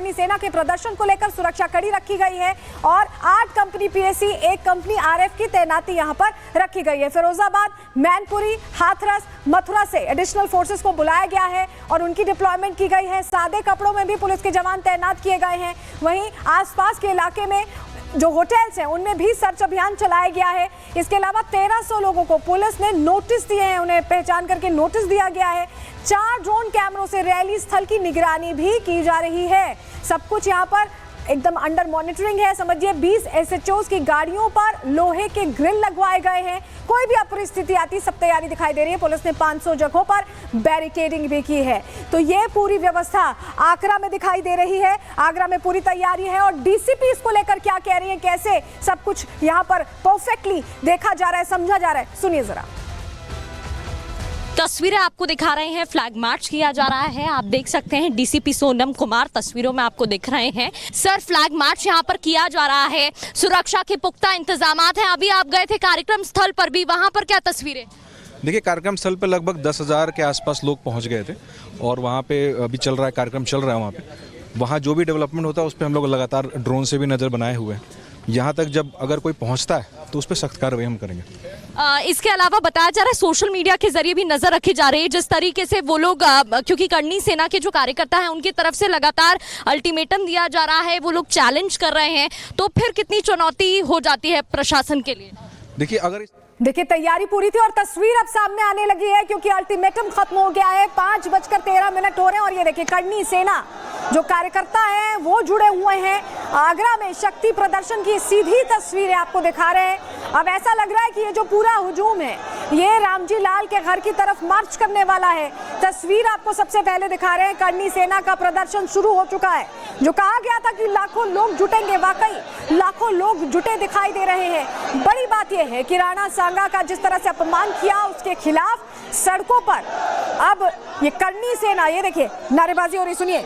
करनी सेना के प्रदर्शन को लेकर सुरक्षा कड़ी रखी गई है और 8 कंपनी पीएसी, 1 कंपनी आरएफ की तैनाती यहां पर रखी गई है। फिरोजाबाद, मैनपुरी, हाथरस, मथुरा से एडिशनल फोर्सेस को बुलाया गया है और उनकी डिप्लॉयमेंट की गई है। सादे कपड़ों में भी पुलिस के जवान तैनात किए गए हैं। वहीं आसपास के इलाके में जो होटल्स हैं उनमें भी सर्च अभियान चलाया गया है। इसके अलावा 1300 लोगों को पुलिस ने नोटिस दिए हैं, उन्हें पहचान करके नोटिस दिया गया है। 4 ड्रोन कैमरों से रैली स्थल की निगरानी भी की जा रही है। सब कुछ यहाँ पर एकदम अंडर मॉनिटरिंग है। समझिए 20 एसएचओस की गाड़ियों पर लोहे के ग्रिल लगवाए गए हैं। कोई भी अपरिस्थिति आती सब तैयारी दिखाई दे रही है। पुलिस ने 500 जगहों पर बैरिकेडिंग भी की है। तो ये पूरी व्यवस्था आगरा में दिखाई दे रही है। आगरा में पूरी तैयारी है और डीसीपी इसको लेकर क्या कह रही है, कैसे सब कुछ यहाँ पर परफेक्टली देखा जा रहा है, समझा जा रहा है, सुनिए जरा। तस्वीरें आपको दिखा रहे हैं, फ्लैग मार्च किया जा रहा है। आप देख सकते हैं डीसीपी सोनम कुमार तस्वीरों में आपको दिख रहे हैं। सर, फ्लैग मार्च यहां पर किया जा रहा है, सुरक्षा के पुख्ता इंतजामात हैं। अभी आप गए थे कार्यक्रम स्थल पर भी, वहां पर क्या तस्वीरें? देखिए, कार्यक्रम स्थल पर लगभग 10,000 के आसपास लोग पहुंच गए थे और वहाँ पे अभी चल रहा है, कार्यक्रम चल रहा है। वहाँ जो भी डेवलपमेंट होता है उस पर हम लोग लगातार ड्रोन से भी नज़र बनाए हुए हैं। यहाँ तक जब अगर कोई पहुँचता है तो उस पर सख्त कार्रवाई हम करेंगे। इसके अलावा बताया जा रहा है सोशल मीडिया के जरिए भी नजर रखी जा रही है, जिस तरीके से वो लोग, क्योंकि करनी सेना के जो कार्यकर्ता हैं उनकी तरफ से लगातार अल्टीमेटम दिया जा रहा है, वो लोग चैलेंज कर रहे हैं, तो फिर कितनी चुनौती हो जाती है प्रशासन के लिए? देखिए तैयारी पूरी थी और तस्वीर अब सामने आने लगी है क्योंकि अल्टीमेटम खत्म हो गया है। 5:13 हो रहे हैं और ये देखिए करनी सेना जो कार्यकर्ता हैं वो जुड़े हुए हैं। आगरा में शक्ति प्रदर्शन की सीधी तस्वीरें आपको दिखा रहे हैं। अब ऐसा लग रहा है कि ये जो पूरा हुजूम है ये रामजी लाल के घर की तरफ मार्च करने वाला है। तस्वीर आपको सबसे पहले दिखा रहे हैं, करनी सेना का प्रदर्शन शुरू हो चुका है। जो कहा गया था कि लाखों लोग जुटेंगे, वाकई लाखों लोग जुटे दिखाई दे रहे हैं। बड़ी बात यह है कि राणा सांगा का जिस तरह से अपमान किया उसके खिलाफ सड़कों पर अब ये करनी सेना, ये देखिए नारेबाजी हो रही, सुनिए।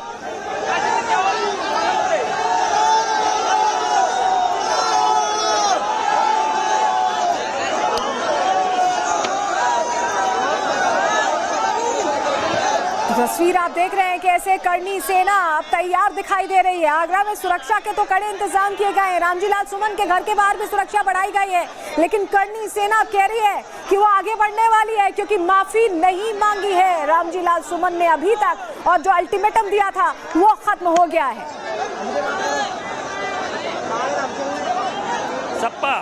तस्वीर आप देख रहे हैं कैसे करनी सेना अब तैयार दिखाई दे रही है। आगरा में सुरक्षा के तो कड़े इंतजाम किए गए हैं। रामजीलाल सुमन के घर के बाहर भी सुरक्षा बढ़ाई गई है, लेकिन करनी सेना अब कह रही है कि वो आगे बढ़ने वाली है क्योंकि माफी नहीं मांगी है रामजीलाल सुमन ने अभी तक, और जो अल्टीमेटम दिया था वो खत्म हो गया है। सपा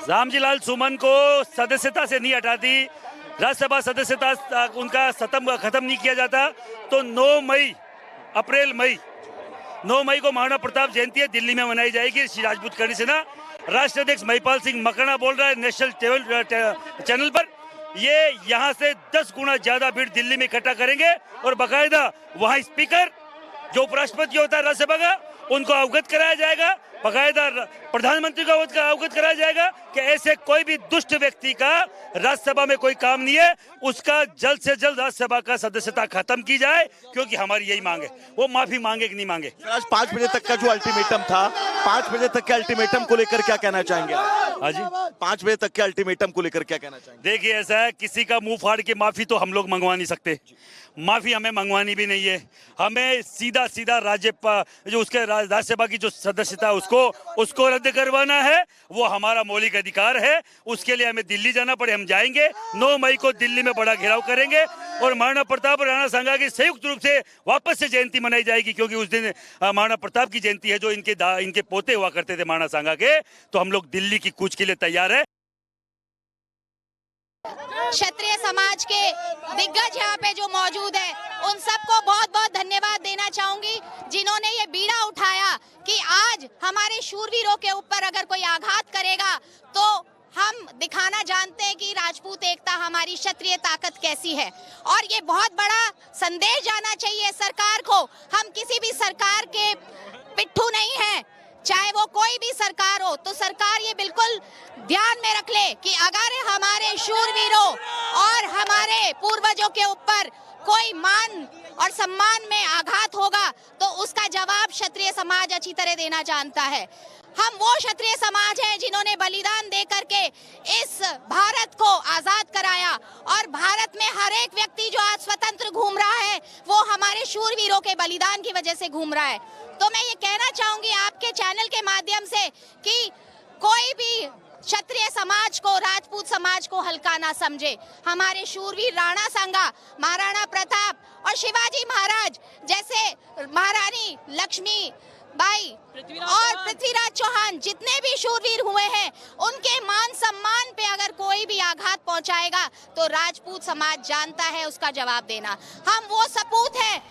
रामजीलाल सुमन को सदस्यता से नहीं हटाती, राज्यसभा सदस्यता उनका खत्म नहीं किया जाता, तो 9 मई को महाराणा प्रताप जयंती है, दिल्ली में मनाई जाएगी। श्री राजपूत करनी सेना राष्ट्रीय अध्यक्ष महिपाल सिंह मकराना बोल रहा है नेशनल चैनल पर, ये यहाँ से 10 गुना ज्यादा भीड़ दिल्ली में इकट्ठा करेंगे और बाकायदा वहाँ स्पीकर जो उपराष्ट्रपति होता है राज्यसभा का उनको अवगत कराया जाएगा, बाकायदा प्रधानमंत्री को अवगत कराया जाएगा कि ऐसे कोई भी दुष्ट व्यक्ति का राज्यसभा में कोई काम नहीं है, उसका जल्द से जल्द राज्यसभा का सदस्यता खत्म की जाए, क्योंकि हमारी यही मांग है। वो माफी मांगे कि नहीं मांगे। आज 5 बजे तक का जो अल्टीमेटम था, 5 बजे तक के अल्टीमेटम को लेकर क्या कहना चाहेंगे? हाँ जी, 5 बजे तक के अल्टीमेटम को लेकर क्या कहना चाहेंगे? देखिए, ऐसा है, किसी का मुंह फाड़ के माफी तो हम लोग मंगवा नहीं सकते, माफी हमें मंगवानी भी नहीं है। हमें सीधा जो उसके राज्यसभा की जो सदस्यता उसको रद्द करवाना है, वो हमारा मौलिक अधिकार है। उसके लिए हमें दिल्ली जाना पड़े हम जाएंगे। 9 मई को दिल्ली में बड़ा घेराव करेंगे और महाराणा प्रताप और राणा सांगा की संयुक्त रूप से वापस से जयंती मनाई जाएगी, क्योंकि उस दिन महाराणा प्रताप की जयंती है जो इनके पोते हुआ करते थे महाराणा सांगा के। तो हम लोग दिल्ली की कूच के लिए तैयार है। क्षत्रिय समाज के दिग्गज यहाँ पे जो मौजूद है उन सबको बहुत बहुत धन्यवाद देना चाहूंगी, जिन्होंने ये बीड़ा उठाया कि आज हमारे शूरवीरों के ऊपर अगर कोई आघात करेगा तो हम दिखाना जानते हैं कि राजपूत एकता, हमारी क्षत्रिय ताकत कैसी है। और ये बहुत बड़ा संदेश जाना चाहिए सरकार को। हम किसी भी सरकार के पिट्ठू नहीं है, चाहे वो कोई भी सरकार हो, तो सरकार ये बिल्कुल ध्यान में रख ले कि अगर हमारे शूरवीरों और हमारे पूर्वजों के ऊपर कोई मान और सम्मान में आघात होगा तो उसका जवाब क्षत्रिय समाज अच्छी तरह देना जानता है। हम वो क्षत्रिय समाज हैं जिन्होंने बलिदान दे करके इस भारत को आजाद कराया, और भारत में हर एक व्यक्ति जो आज स्वतंत्र घूम रहा है वो हमारे शूरवीरों के बलिदान की वजह से घूम रहा है। तो मैं ये कहना चाहूंगी आपके चैनल के माध्यम से कि कोई भी क्षत्रिय समाज को, राजपूत समाज को हल्का ना समझे। हमारे शूरवीर राणा सांगा, महाराणा प्रताप और शिवाजी महाराज जैसे महारानी लक्ष्मी बाई और पृथ्वीराज चौहान जितने भी शूरवीर हुए हैं, उनके मान सम्मान पे अगर कोई भी आघात पहुंचाएगा तो राजपूत समाज जानता है उसका जवाब देना। हम वो सपूत हैं।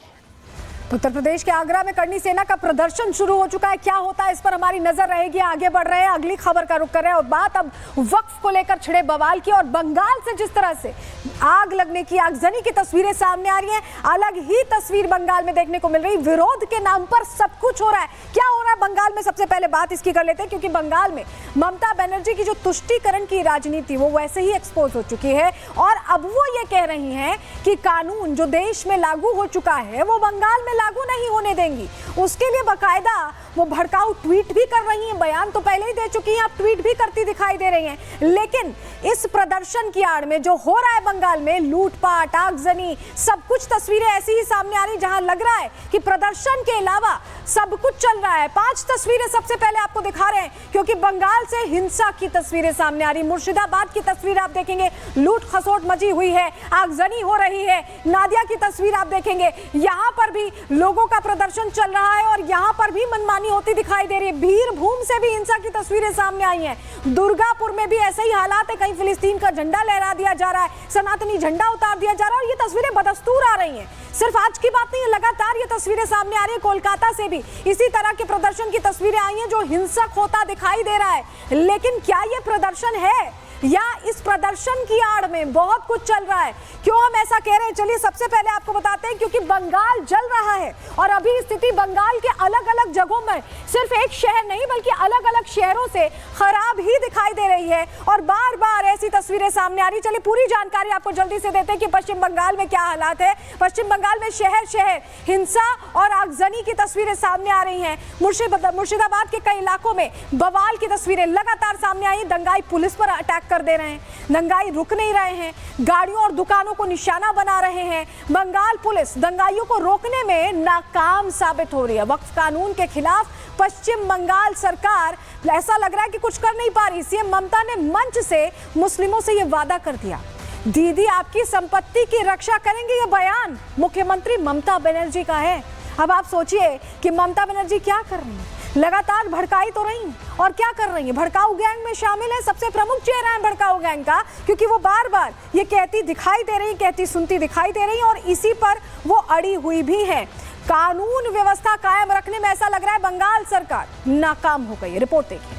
उत्तर प्रदेश के आगरा में करणी सेना का प्रदर्शन शुरू हो चुका है। क्या होता है इस पर हमारी नजर रहेगी। आगे बढ़ रहे हैं, अगली खबर का रुख कर रहे हैं और बात अब वक्फ को लेकर छिड़े बवाल की और बंगाल से जिस तरह से आग लगने की, आगजनी की तस्वीरें सामने आ रही हैं, अलग ही तस्वीर बंगाल में देखने को मिल रही। विरोध के नाम पर सब कुछ हो रहा है। क्या हो रहा है बंगाल में, सबसे पहले बात इसकी कर लेते हैं, क्योंकि बंगाल में ममता बनर्जी की जो तुष्टीकरण की राजनीति वो वैसे ही एक्सपोज हो चुकी है और अब वो ये कह रही हैं कि कानून जो देश में लागू हो चुका है वो बंगाल में लागू नहीं होने देंगी। उसके लिए बकायदा वो भड़काऊ ट्वीट भी कर रही हैं। बयान तो पहले ही दे चुकी हैं, अब ट्वीट भी करती दिखाई दे रही हैं। लेकिन इस प्रदर्शन की आड़ में जो हो रहा है बंगाल में, लूटपाट, आगजनी, सब कुछ तस्वीरें ऐसी ही सामने आ रही जहां लग रहा है कि प्रदर्शन के अलावा सब कुछ चल रहा है। 5 तस्वीरें सबसे पहले आपको दिखा रहे हैं, क्योंकि बंगाल से हिंसा की तस्वीरें सामने आ रही। मुर्शिदाबाद की तस्वीर आप देखेंगे, लूट खसोट मची हुई है, आगजनी हो रही है। नादिया की तस्वीर आप देखेंगे, यहाँ पर भी लोगों का प्रदर्शन चल रहा है और यहाँ पर भी मनमानी होती दिखाई दे रही है। बीरभूम से भी हिंसा की तस्वीरें सामने आई हैं। दुर्गापुर में भी ऐसे ही हालात है, कहीं फिलिस्तीन का झंडा लहरा दिया जा रहा है, सनातनी झंडा उतार दिया जा रहा है और ये तस्वीरें बदस्तूर आ रही हैं। सिर्फ आज की बात नहीं है, लगातार ये तस्वीरें सामने आ रही है। कोलकाता से भी इसी तरह के प्रदर्शन की तस्वीरें आई हैं जो हिंसक होता दिखाई दे रहा है। लेकिन क्या ये प्रदर्शन है या इस प्रदर्शन की आड़ में बहुत कुछ चल रहा है? क्यों हम ऐसा कह रहे हैं, चलिए सबसे पहले आपको बताते हैं। क्योंकि बंगाल जल रहा है और अभी स्थिति बंगाल के अलग अलग जगहों में, सिर्फ एक शहर नहीं बल्कि अलग अलग शहरों से खराब ही दिखाई दे रही है और बार बार ऐसी तस्वीरें सामने आ रही। चलिए पूरी जानकारी आपको जल्दी से देते हैं कि पश्चिम बंगाल में क्या हालात है। पश्चिम बंगाल में शहर शहर हिंसा और आगजनी की तस्वीरें सामने आ रही हैं। मुर्शिदाबाद के कई इलाकों में बवाल की तस्वीरें लगातार सामने आई। दंगाई पुलिस पर अटैक कर दे रहे हैं, दंगाई रुक नहीं रहे हैं, गाड़ियों और दुकानों को निशाना बना रहे हैं। बंगाल पुलिस दंगाइयों को रोकने में नाकाम साबित हो रही है। वक्फ कानून के खिलाफ पश्चिम बंगाल सरकार ऐसा लग रहा है कि कुछ कर नहीं पा रही। सीएम ममता ने मंच से मुस्लिमों से यह वादा कर दिया, दीदी आपकी संपत्ति की रक्षा करेंगे। यह बयान मुख्यमंत्री ममता बनर्जी का है। अब आप सोचिए कि ममता बनर्जी क्या कर रही हैं, लगातार भड़काई तो रही और क्या कर रही है, भड़काऊ गैंग में शामिल है। सबसे प्रमुख चेहरा है भड़काऊ गैंग का, क्योंकि वो बार बार ये कहती दिखाई दे रही, कहती सुनती दिखाई दे रही और इसी पर वो अड़ी हुई भी है। कानून व्यवस्था कायम रखने में ऐसा लग रहा है बंगाल सरकार नाकाम हो गई है। रिपोर्ट देखिए।